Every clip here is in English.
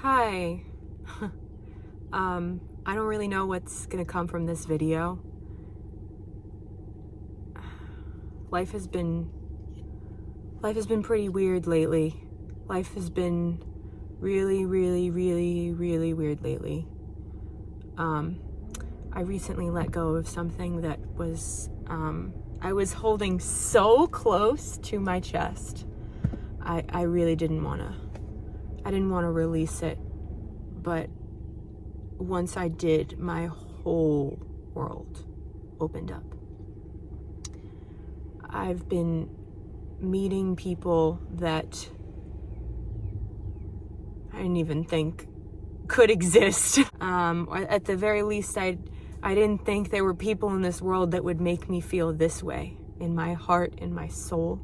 Hi. I don't really know what's gonna come from this video. Life has been pretty weird lately. Life has been really weird lately. I recently let go of something that was, I was holding so close to my chest. I really didn't want to release it, but once I did, my whole world opened up. I've been meeting people that I didn't even think could exist. At the very least, I didn't think there were people in this world that would make me feel this way in my heart, in my soul.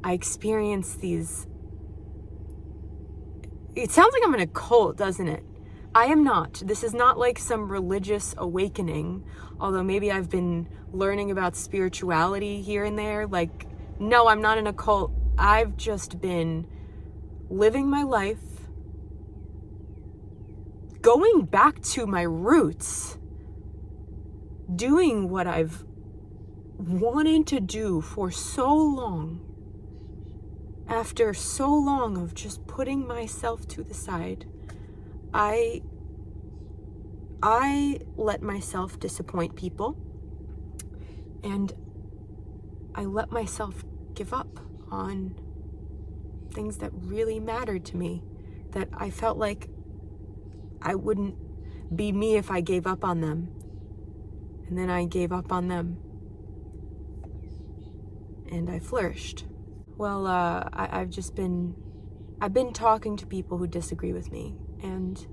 I experience these. It sounds like I'm in a cult, doesn't it? I am not. This is not like some religious awakening, although maybe I've been learning about spirituality here and there. Like, no, I'm not in a cult. I've just been living my life, going back to my roots, doing what I've wanted to do for so long. After so long of just putting myself to the side, I let myself disappoint people, and I let myself give up on things that really mattered to me, that I felt like I wouldn't be me if I gave up on them. And then I gave up on them, and I flourished. Well, I've been talking to people who disagree with me, and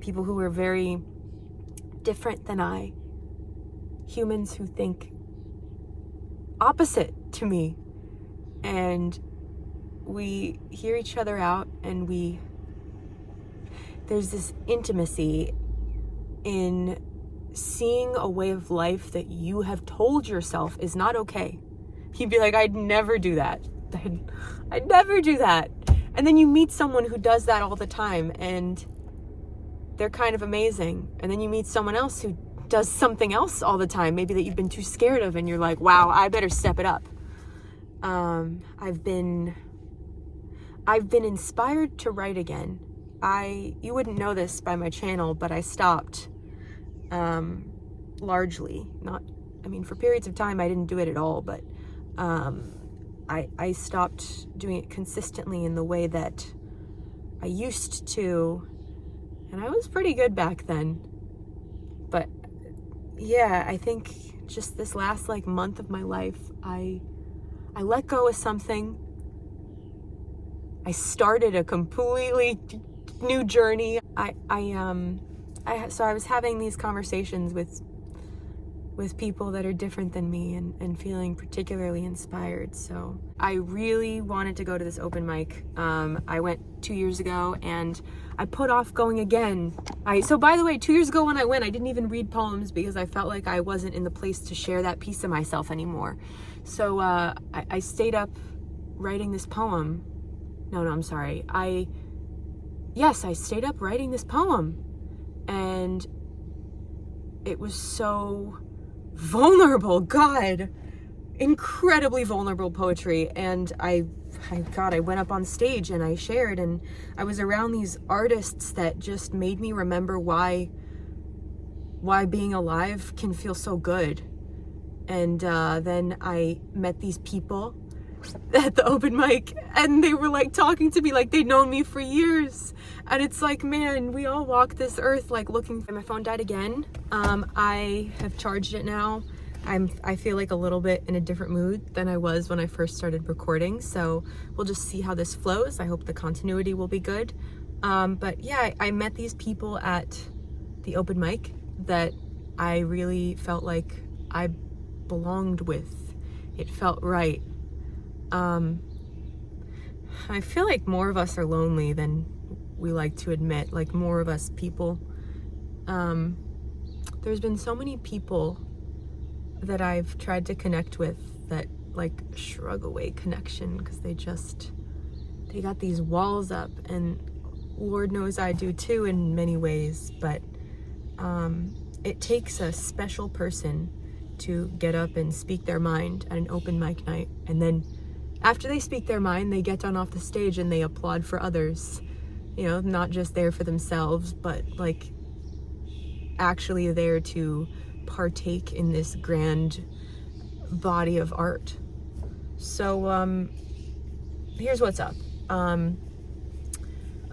people who are very different than I, humans who think opposite to me, and we hear each other out, and there's this intimacy in seeing a way of life that you have told yourself is not okay. You'd be like, I'd never do that. I'd never do that. And then you meet someone who does that all the time, and they're kind of amazing. And then you meet someone else who does something else all the time, maybe that you've been too scared of, and you're like, wow, I better step it up. I've been inspired to write again. You wouldn't know this by my channel, but I stopped, largely. For periods of time I didn't do it at all, but I stopped doing it consistently in the way that I used to, and I was pretty good back then. But yeah, I think just this last month of my life, I let go of something. I started a completely new journey. So I was having these conversations with people that are different than me, and feeling particularly inspired. So I really wanted to go to this open mic. I went 2 years ago, and I put off going again. So by the way, 2 years ago when I went, I didn't even read poems because I felt like I wasn't in the place to share that piece of myself anymore. So I stayed up writing this poem. No, I'm sorry. I stayed up writing this poem, and it was so vulnerable. God, incredibly vulnerable poetry. And I went up on stage and I shared, and I was around these artists that just made me remember why being alive can feel so good. And then I met these people at the open mic, and they were talking to me like they'd known me for years. And it's like, man, we all walk this earth looking. My phone died again. I have charged it now. I feel like a little bit in a different mood than I was when I first started recording, so we'll just see how this flows. I hope the continuity will be good. But yeah, I met these people at the open mic that I really felt like I belonged with. It felt right. I feel like more of us are lonely than we like to admit, more of us people. There's been so many people that I've tried to connect with that like shrug away connection, because they got these walls up, and Lord knows I do too in many ways, but it takes a special person to get up and speak their mind at an open mic night, and then after they speak their mind, they get done off the stage and they applaud for others, you know, not just there for themselves, but like actually there to partake in this grand body of art. So here's what's up.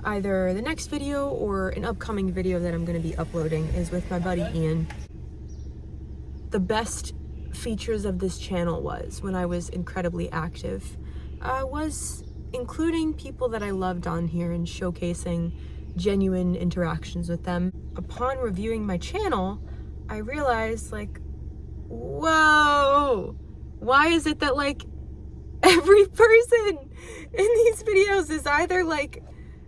Either the next video or an upcoming video that I'm going to be uploading is with my buddy Ian. The best features of this channel was, when I was incredibly active, was including people that I loved on here and showcasing genuine interactions with them. Upon reviewing my channel, I realized, like, whoa, why is it that like every person in these videos is either like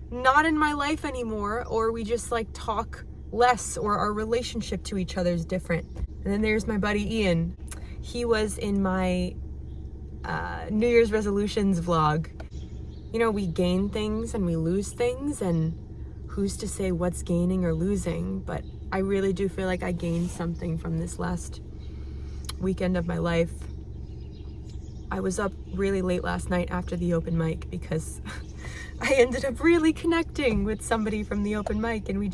not in my life anymore, or we just like talk less, or our relationship to each other is different. And then there's my buddy Ian. He was in my New Year's resolutions vlog. You know, we gain things and we lose things, and who's to say what's gaining or losing, but I really do feel like I gained something from this last weekend of my life. I was up really late last night after the open mic because I ended up really connecting with somebody from the open mic, and we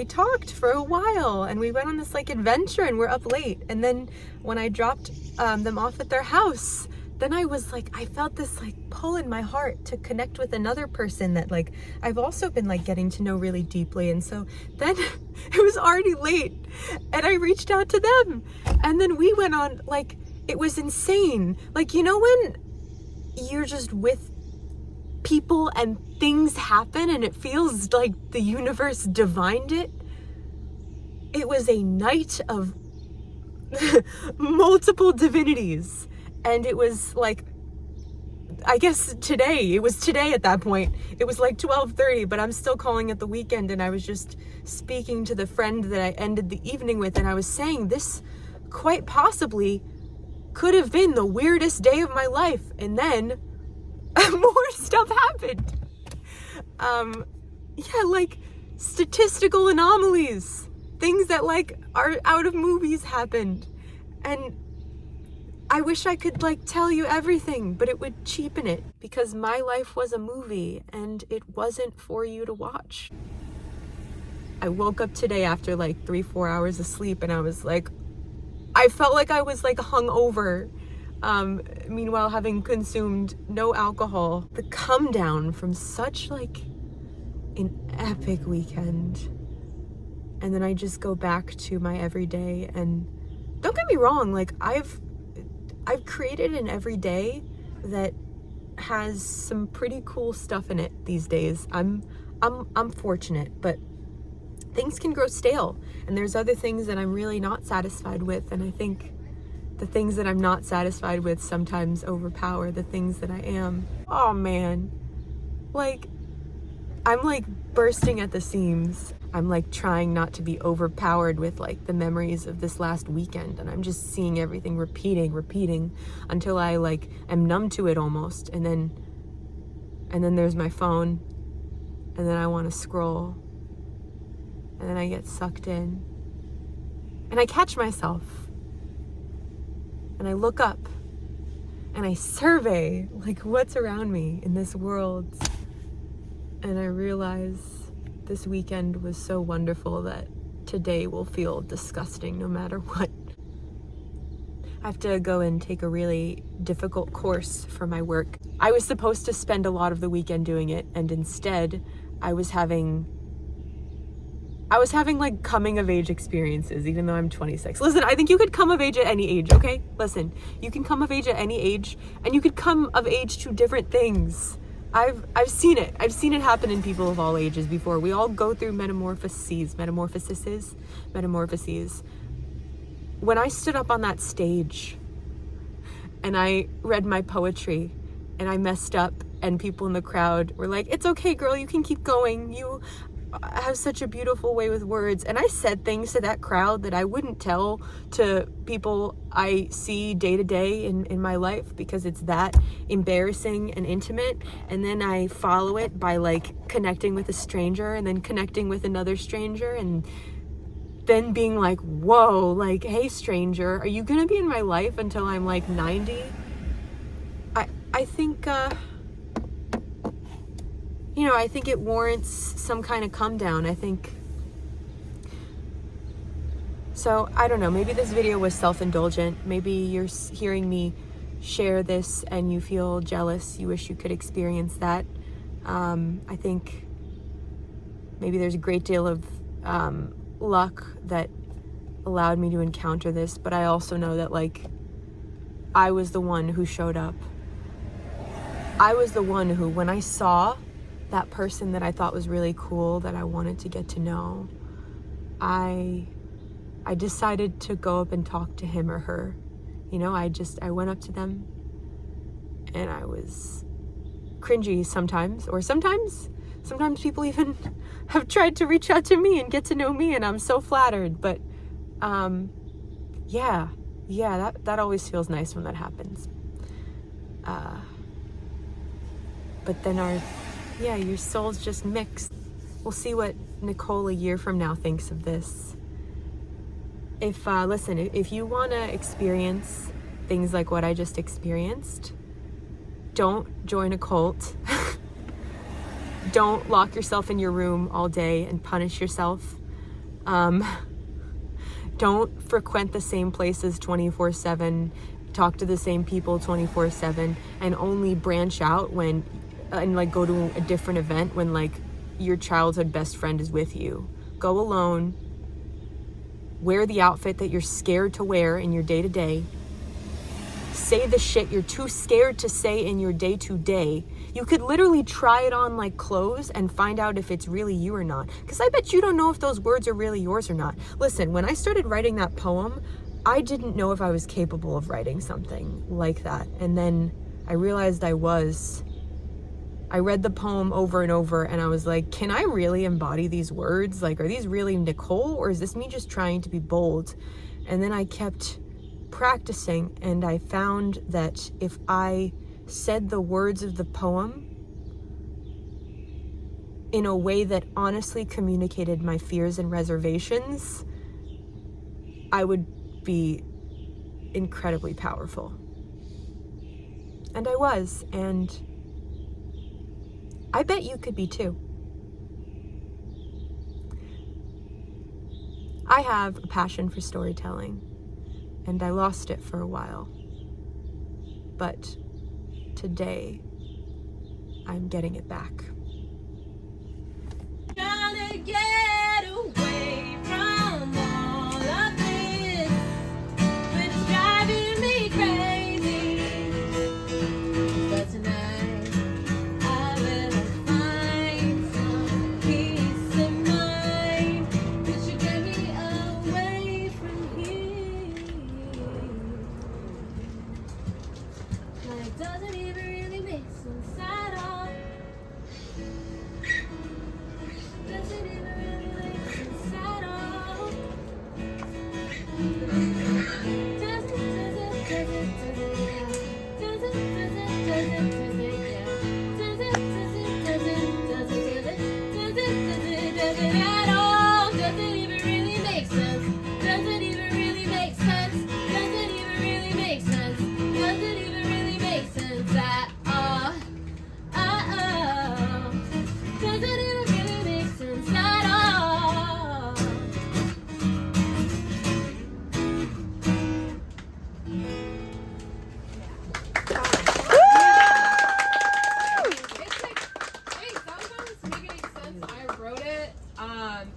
talked for a while, and we went on this like adventure, and we're up late. And then when I dropped them off at their house, then I was like, I felt this like pull in my heart to connect with another person that like I've also been like getting to know really deeply. And so then it was already late, and I reached out to them, and then we went on, like, it was insane. Like, you know, when you're just with people and things happen and it feels like the universe divined it? It was a night of multiple divinities. And it was like, I guess it was today at that point. It was like 12:30, but I'm still calling it the weekend. And I was just speaking to the friend that I ended the evening with, and I was saying this quite possibly could have been the weirdest day of my life. And then more stuff happened. Yeah, like statistical anomalies, things that like are out of movies happened. And I wish I could like tell you everything, but it would cheapen it, because my life was a movie and it wasn't for you to watch. I woke up today after like 3-4 hours of sleep, and I was like, I felt like I was like hungover. Meanwhile, having consumed no alcohol. The come down from such like an epic weekend. And then I just go back to my everyday, and don't get me wrong, like I've created an everyday that has some pretty cool stuff in it these days. I'm fortunate, but things can grow stale, and there's other things that I'm really not satisfied with, and I think the things that I'm not satisfied with sometimes overpower the things that I am. Oh man, like I'm like bursting at the seams. I'm like trying not to be overpowered with like the memories of this last weekend, and I'm just seeing everything repeating until I like am numb to it almost. And then there's my phone, and then I want to scroll, and then I get sucked in, and I catch myself, and I look up, and I survey like what's around me in this world, and I realize this weekend was so wonderful that today will feel disgusting no matter what. I have to go and take a really difficult course for my work. I was supposed to spend a lot of the weekend doing it, and instead I was having like coming of age experiences, even though I'm 26. Listen, I think you could come of age at any age, okay? Listen, you can come of age at any age, and you could come of age to different things. I've seen it. I've seen it happen in people of all ages before. We all go through metamorphoses. When I stood up on that stage and I read my poetry and I messed up, and people in the crowd were like, "It's okay, girl, you can keep going. has such a beautiful way with words, and I said things to that crowd that I wouldn't tell to people I see day to day in my life, because it's that embarrassing and intimate. And then I follow it by like connecting with a stranger, and then connecting with another stranger, and then being like, whoa, like, hey stranger, are you gonna be in my life until I'm like 90? I think I think it warrants some kind of come down. I think so. I don't know, maybe this video was self-indulgent. Maybe you're hearing me share this and you feel jealous, you wish you could experience that. I think maybe there's a great deal of luck that allowed me to encounter this, but I also know that like I was the one who showed up. I was the one who, when I saw that person that I thought was really cool, that I wanted to get to know, I decided to go up and talk to him or her. I went up to them, and I was cringy sometimes, or sometimes people even have tried to reach out to me and get to know me, and I'm so flattered. But yeah, that always feels nice when that happens. But then your souls just mix. We'll see what Nicole a year from now thinks of this. If you want to experience things like what I just experienced, don't join a cult. Don't lock yourself in your room all day and punish yourself. Don't frequent the same places 24/7, talk to the same people 24/7, and only branch out and like go to a different event when like your childhood best friend is with you. Go alone. Wear the outfit that you're scared to wear in your day-to-day. Say the shit you're too scared to say in your day-to-day. You could literally try it on like clothes and find out if it's really you or not. Because I bet you don't know if those words are really yours or not. Listen, when I started writing that poem, I didn't know if I was capable of writing something like that. And then I realized I was. I read the poem over and over, and I was like, can I really embody these words? Like, are these really Nicole, or is this me just trying to be bold? And then I kept practicing, and I found that if I said the words of the poem in a way that honestly communicated my fears and reservations, I would be incredibly powerful. And I was, and I bet you could be too. I have a passion for storytelling, and I lost it for a while. But today, I'm getting it back. Trying to get away from all of this, but it's driving me crazy. But tonight, I will find some peace of mind that should get me away from here. Like, doesn't even really make sense at all. Doesn't even really make sense at all.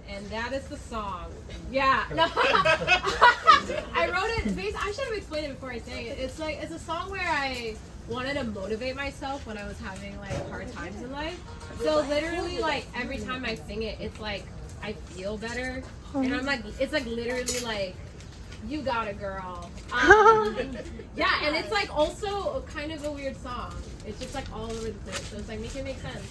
And that is the song. Yeah, no. I wrote it. I should have explained it before I sang it. It's a song where I wanted to motivate myself when I was having like hard times in life. So literally, like every time I sing it, it's like I feel better, and I'm like, it's like literally like, you got it, girl. Yeah, and it's like also kind of a weird song. It's just like all over the place. So it's like, make it make sense.